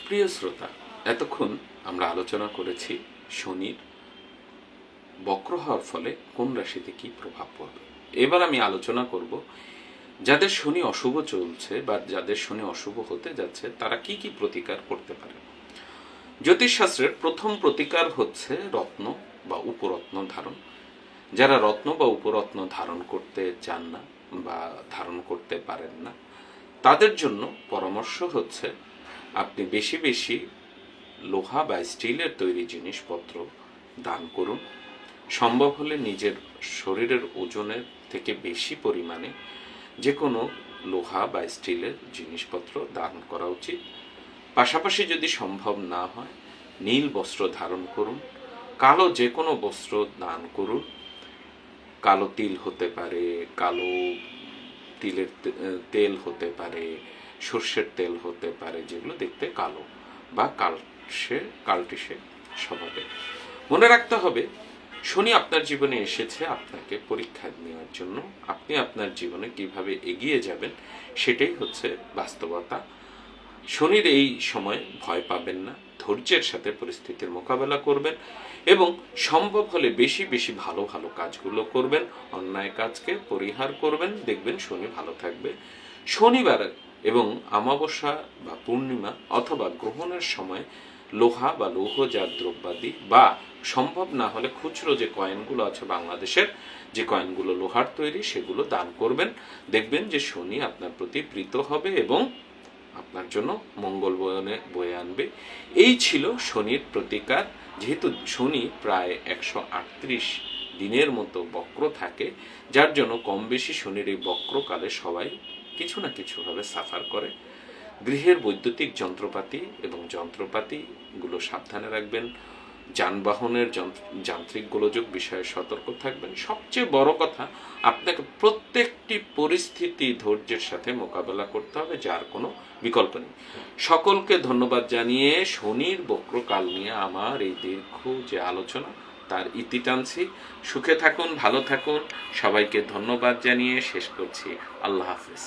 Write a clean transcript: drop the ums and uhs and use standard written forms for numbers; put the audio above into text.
প্রিয় শ্রোতা, এতক্ষণ আমরা আলোচনা করেছি শনির বক্র হওয়ার ফলে কোন রাশিতে কি প্রভাব পড়বে। এবার আমি আলোচনা করব যাদের শনি অশুভ চলছে বা যাদের শনি অশুভ হতে যাচ্ছে তারা কি কি প্রতিকার করতে পারে। জ্যোতিষশাস্ত্রের প্রথম প্রতিকার হচ্ছে রত্ন বা উপরত্ন ধারণ। যারা রত্ন বা উপরত্ন ধারণ করতে চান না বা ধারণ করতে পারেন না তাদের জন্য পরামর্শ হচ্ছে আপনি বেশি বেশি লোহা বা স্টিলের তৈরি জিনিসপত্র দান করুন। সম্ভব হলে নিজের শরীরের ওজনের থেকে বেশি পরিমাণে যে কোনো লোহা বা স্টিলের জিনিসপত্র দান করা উচিত। পাশাপাশি যদি সম্ভব না হয় নীল বস্ত্র ধারণ করুন, কালো যে কোনো বস্ত্র দান করুন। কালো তিল হতে পারে, কালো তিলের তেল হতে পারে, সর্ষের তেল হতে পারে, যেগুলো দেখতে কালো বা কালটিসে স্বভাবে। মনে রাখতে হবে শনি আপনার জীবনে এসেছে আপনাকে পরীক্ষা নেওয়ার জন্য। আপনি আপনার জীবনে কিভাবে এগিয়ে যাবেন সেটাই হচ্ছে বাস্তবতা। শনির এই সময় ভয় পাবেন না, ধৈর্যের সাথে পরিস্থিতির মোকাবেলা করবেন এবং সম্ভব হলে বেশি বেশি ভালো ভালো কাজগুলো করবেন, অন্যায় কাজকে পরিহার করবেন, দেখবেন শনি ভালো থাকবে। শনিবার এবং অমাবস্যা বা পূর্ণিমা অথবা গ্রহণের সময় লোহা বা লৌহজাত দ্রব্যাদি বা সম্ভব না হলে খুচরো যে কয়েনগুলো আছে বাংলাদেশের, যে কয়েনগুলো লোহার তৈরি, সেগুলো দান করবেন। দেখবেন যে শনি আপনার প্রতি প্রীত হবে এবং আপনার জন্য মঙ্গল বয়ে আনবে। এই ছিল শনির প্রতিকার। যেহেতু শনি প্রায় 138 দিনের মতো বক্র থাকে, যার জন্য কম বেশি শনির এই বক্রকালে সবাই কিছু না কিছুভাবে সাফার করে। গৃহের বৈদ্যুতিক যন্ত্রপাতি এবং যন্ত্রপাতিগুলো সাবধানে রাখবেন। যানবাহনের যান্ত্রিক গোলযোগ বিষয়ে সতর্ক থাকবেন। সবচেয়ে বড় কথা, আপনাকে প্রত্যেকটি পরিস্থিতি ধৈর্যের সাথে মোকাবেলা করতে হবে, যার কোনো বিকল্প নেই। সকলকে ধন্যবাদ জানিয়ে শনির বক্রকাল নিয়ে আমার এই দীর্ঘ যে আলোচনা তার ইতি টানছি। সুখে থাকুন, ভালো থাকুন। সবাইকে ধন্যবাদ জানিয়ে শেষ করছি। আল্লাহ হাফেজ।